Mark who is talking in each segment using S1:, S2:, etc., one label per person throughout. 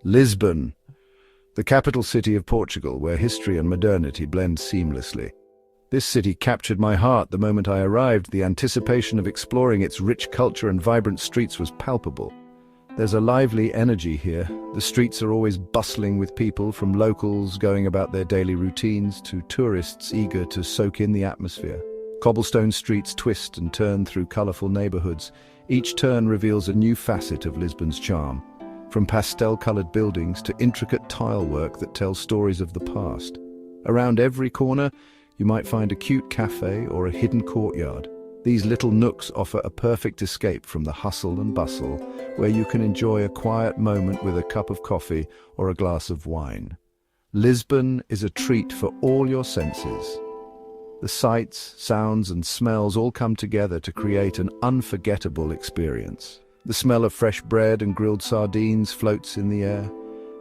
S1: Lisbon, the capital city of Portugal, where history and modernity blend seamlessly. This city captured my heart the moment I arrived. The anticipation of exploring its rich culture and vibrant streets was palpable. There's a lively energy here. The streets are always bustling with people, from locals going about their daily routines to tourists eager to soak in the atmosphere. Cobblestone streets twist and turn through colorful neighborhoods. Each turn reveals a new facet of Lisbon's charm, from pastel-colored buildings to intricate tile work that tells stories of the past. Around every corner, you might find a cute cafe or a hidden courtyard. These little nooks offer a perfect escape from the hustle and bustle, where you can enjoy a quiet moment with a cup of coffee or a glass of wine. Lisbon is a treat for all your senses. The sights, sounds, and smells all come together to create an unforgettable experience. The smell of fresh bread and grilled sardines floats in the air.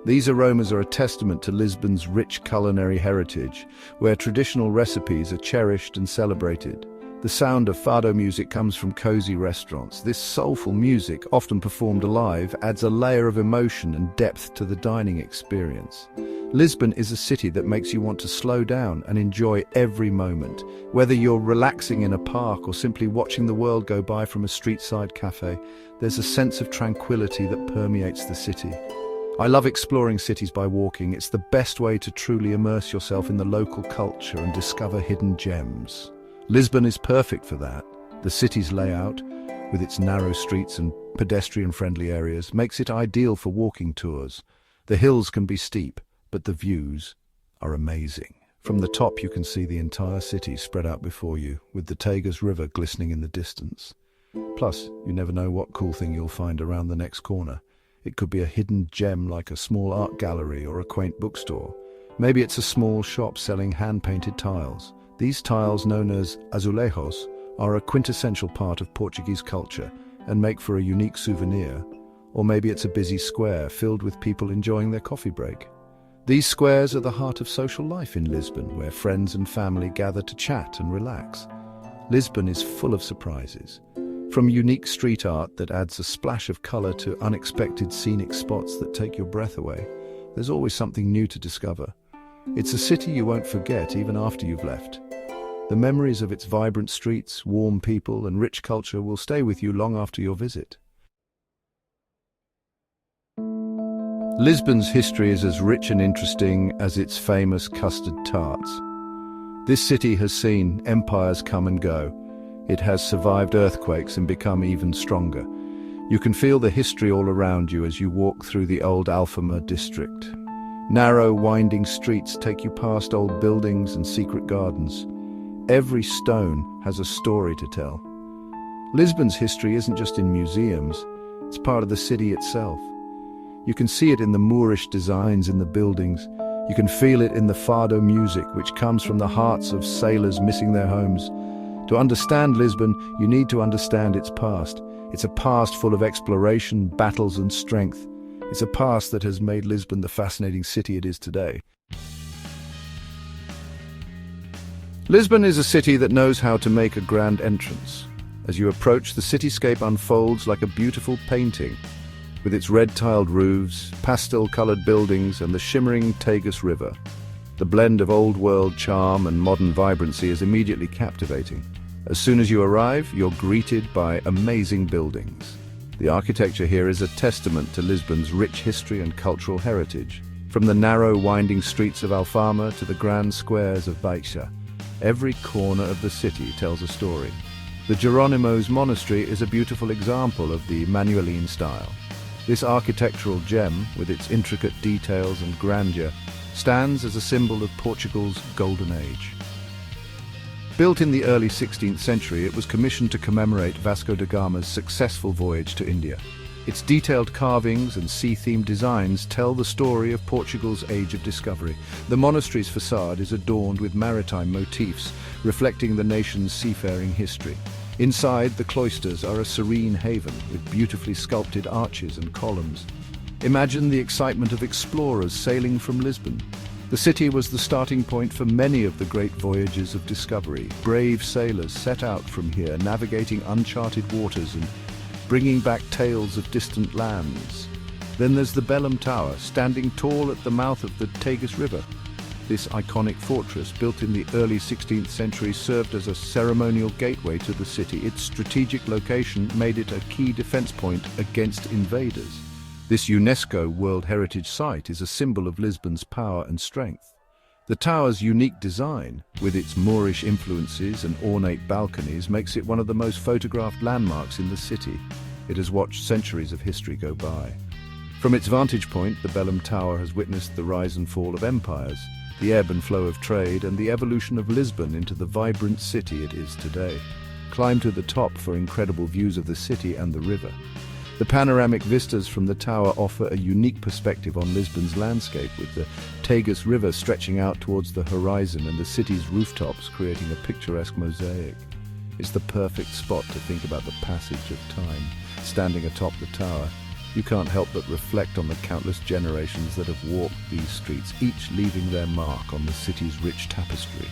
S1: These aromas are a testament to Lisbon's rich culinary heritage, where traditional recipes are cherished and celebrated. The sound of fado music comes from cozy restaurants. This soulful music, often performed live, adds a layer of emotion and depth to the dining experience. Lisbon is a city that makes you want to slow down and enjoy every moment. Whether you're relaxing in a park or simply watching the world go by from a street-side cafe, there's a sense of tranquility that permeates the city. I love exploring cities by walking. It's the best way to truly immerse yourself in the local culture and discover hidden gems. Lisbon is perfect for that. The city's layout, with its narrow streets and pedestrian-friendly areas, makes it ideal for walking tours. The hills can be steep, but the views are amazing. From the top you can see the entire city spread out before you, with the Tagus River glistening in the distance. Plus, you never know what cool thing you'll find around the next corner. It could be a hidden gem like a small art gallery or a quaint bookstore. Maybe it's a small shop selling hand-painted tiles. These tiles, known as azulejos, are a quintessential part of Portuguese culture and make for a unique souvenir. Or maybe it's a busy square filled with people enjoying their coffee break. These squares are the heart of social life in Lisbon, where friends and family gather to chat and relax. Lisbon is full of surprises. From unique street art that adds a splash of color to unexpected scenic spots that take your breath away, there's always something new to discover. It's a city you won't forget even after you've left. The memories of its vibrant streets, warm people, and rich culture will stay with you long after your visit. Lisbon's history is as rich and interesting as its famous custard tarts. This city has seen empires come and go. It has survived earthquakes and become even stronger. You can feel the history all around you as you walk through the old Alfama district. Narrow, winding streets take you past old buildings and secret gardens. Every stone has a story to tell. Lisbon's history isn't just in museums, it's part of the city itself. You can see it in the Moorish designs in the buildings. You can feel it in the fado music, which comes from the hearts of sailors missing their homes. To understand Lisbon, you need to understand its past. It's a past full of exploration, battles, and strength. It's a past that has made Lisbon the fascinating city it is today. Lisbon is a city that knows how to make a grand entrance. As you approach, the cityscape unfolds like a beautiful painting, with its red-tiled roofs, pastel-colored buildings, and the shimmering Tagus River. The blend of old-world charm and modern vibrancy is immediately captivating. As soon as you arrive, you're greeted by amazing buildings. The architecture here is a testament to Lisbon's rich history and cultural heritage. From the narrow, winding streets of Alfama to the grand squares of Baixa, every corner of the city tells a story. The Jerónimos Monastery is a beautiful example of the Manueline style. This architectural gem, with its intricate details and grandeur, stands as a symbol of Portugal's golden age. Built in the early 16th century, it was commissioned to commemorate Vasco da Gama's successful voyage to India. Its detailed carvings and sea-themed designs tell the story of Portugal's age of discovery. The monastery's facade is adorned with maritime motifs, reflecting the nation's seafaring history. Inside, the cloisters are a serene haven with beautifully sculpted arches and columns. Imagine the excitement of explorers sailing from Lisbon. The city was the starting point for many of the great voyages of discovery. Brave sailors set out from here, navigating uncharted waters and bringing back tales of distant lands. Then there's the Belém Tower, standing tall at the mouth of the Tagus River. This iconic fortress, built in the early 16th century, served as a ceremonial gateway to the city. Its strategic location made it a key defense point against invaders. This UNESCO World Heritage Site is a symbol of Lisbon's power and strength. The tower's unique design, with its Moorish influences and ornate balconies, makes it one of the most photographed landmarks in the city. It has watched centuries of history go by. From its vantage point, the Belém Tower has witnessed the rise and fall of empires, the ebb and flow of trade, and the evolution of Lisbon into the vibrant city it is today. Climb to the top for incredible views of the city and the river. The panoramic vistas from the tower offer a unique perspective on Lisbon's landscape, with the Tagus River stretching out towards the horizon and the city's rooftops creating a picturesque mosaic. It's the perfect spot to think about the passage of time. Standing atop the tower, you can't help but reflect on the countless generations that have walked these streets, each leaving their mark on the city's rich tapestry.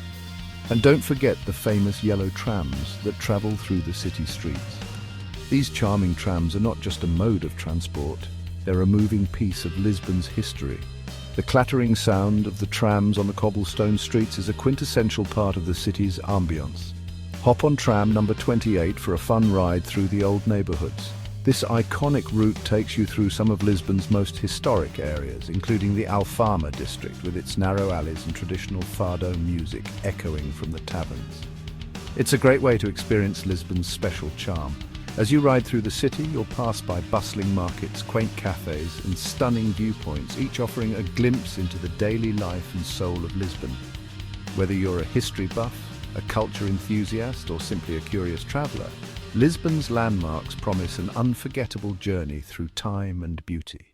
S1: And don't forget the famous yellow trams that travel through the city streets. These charming trams are not just a mode of transport, they're a moving piece of Lisbon's history. The clattering sound of the trams on the cobblestone streets is a quintessential part of the city's ambience. Hop on tram number 28 for a fun ride through the old neighborhoods. This iconic route takes you through some of Lisbon's most historic areas, including the Alfama district with its narrow alleys and traditional fado music echoing from the taverns. It's a great way to experience Lisbon's special charm. As you ride through the city, you'll pass by bustling markets, quaint cafes, and stunning viewpoints, each offering a glimpse into the daily life and soul of Lisbon. Whether you're a history buff, a culture enthusiast, or simply a curious traveler, Lisbon's landmarks promise an unforgettable journey through time and beauty.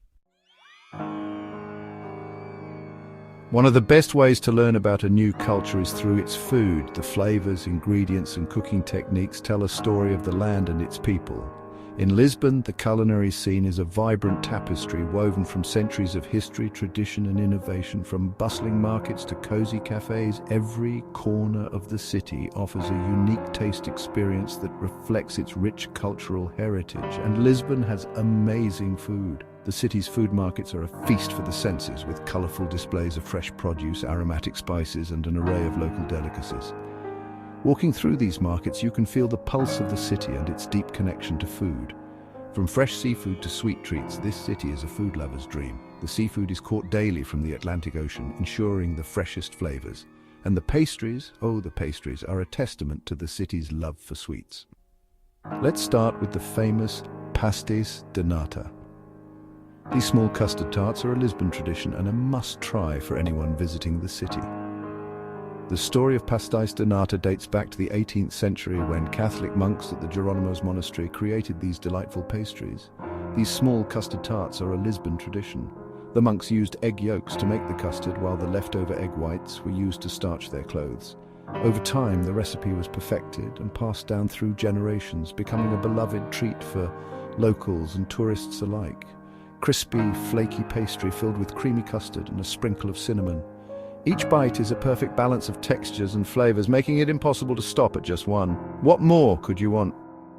S1: One of the best ways to learn about a new culture is through its food. The flavors, ingredients, and cooking techniques tell a story of the land and its people. In Lisbon, the culinary scene is a vibrant tapestry woven from centuries of history, tradition, and innovation. From bustling markets to cozy cafes, every corner of the city offers a unique taste experience that reflects its rich cultural heritage. And Lisbon has amazing food. The city's food markets are a feast for the senses, with colorful displays of fresh produce, aromatic spices, and an array of local delicacies. Walking through these markets, you can feel the pulse of the city and its deep connection to food. From fresh seafood to sweet treats, this city is a food lover's dream. The seafood is caught daily from the Atlantic Ocean, ensuring the freshest flavors. And the pastries, oh, the pastries, are a testament to the city's love for sweets. Let's start with the famous pastéis de nata. These small custard tarts are a Lisbon tradition and a must-try for anyone visiting the city. The story of pastéis de nata dates back to the 18th century when Catholic monks at the Jerónimos monastery created these delightful pastries. These small custard tarts are a Lisbon tradition. The monks used egg yolks to make the custard, while the leftover egg whites were used to starch their clothes. Over time, the recipe was perfected and passed down through generations, becoming a beloved treat for locals and tourists alike. Crispy, flaky pastry filled with creamy custard and a sprinkle of cinnamon. Each bite is a perfect balance of textures and flavors, making it impossible to stop at just one. What more could you want?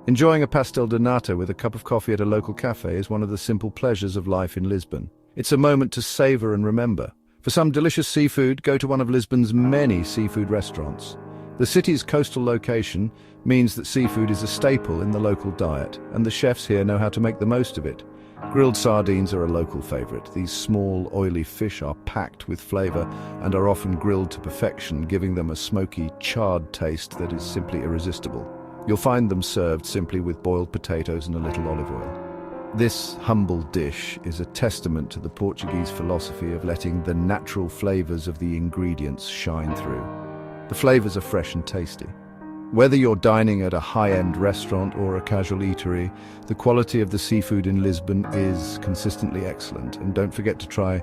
S1: Enjoying a pastel de nata with a cup of coffee at a local cafe is one of the simple pleasures of life in Lisbon. It's a moment to savor and remember. For some delicious seafood, go to one of Lisbon's many seafood restaurants. The city's coastal location means that seafood is a staple in the local diet, and the chefs here know how to make the most of it. Grilled sardines are a local favorite. These small, oily fish are packed with flavor and are often grilled to perfection, giving them a smoky, charred taste that is simply irresistible. You'll find them served simply with boiled potatoes and a little olive oil. This humble dish is a testament to the Portuguese philosophy of letting the natural flavors of the ingredients shine through. The flavors are fresh and tasty. Whether you're dining at a high-end restaurant or a casual eatery, the quality of the seafood in Lisbon is consistently excellent. And don't forget to try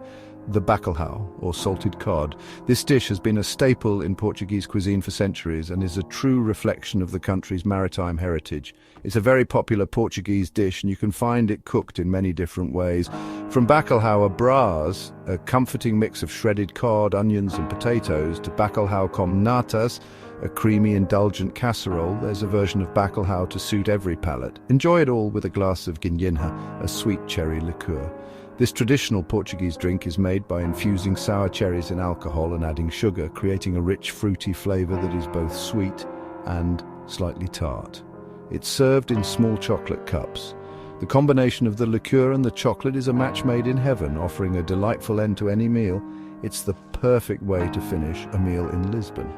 S1: the bacalhau, or salted cod. This dish has been a staple in Portuguese cuisine for centuries and is a true reflection of the country's maritime heritage. It's a very popular Portuguese dish, and you can find it cooked in many different ways. From bacalhau à brás, a comforting mix of shredded cod, onions and potatoes, to bacalhau com natas, a creamy, indulgent casserole. There's a version of bacalhau to suit every palate. Enjoy it all with a glass of ginginha, a sweet cherry liqueur. This traditional Portuguese drink is made by infusing sour cherries in alcohol and adding sugar, creating a rich, fruity flavor that is both sweet and slightly tart. It's served in small chocolate cups. The combination of the liqueur and the chocolate is a match made in heaven, offering a delightful end to any meal. It's the perfect way to finish a meal in Lisbon.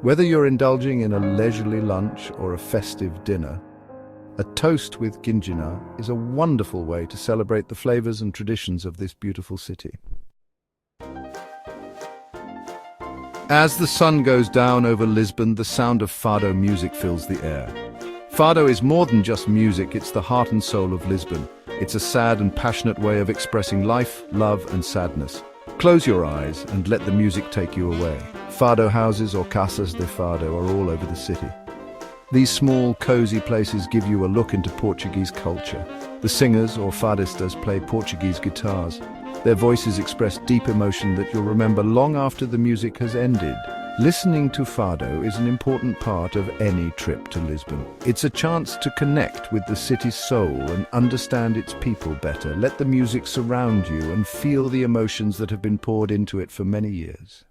S1: Whether you're indulging in a leisurely lunch or a festive dinner, a toast with ginginha is a wonderful way to celebrate the flavors and traditions of this beautiful city. As the sun goes down over Lisbon, the sound of fado music fills the air. Fado is more than just music, it's the heart and soul of Lisbon. It's a sad and passionate way of expressing life, love and sadness. Close your eyes and let the music take you away. Fado houses, or casas de fado, are all over the city. These small, cozy places give you a look into Portuguese culture. The singers, or fadistas, play Portuguese guitars. Their voices express deep emotion that you'll remember long after the music has ended. Listening to fado is an important part of any trip to Lisbon. It's a chance to connect with the city's soul and understand its people better. Let the music surround you and feel the emotions that have been poured into it for many years.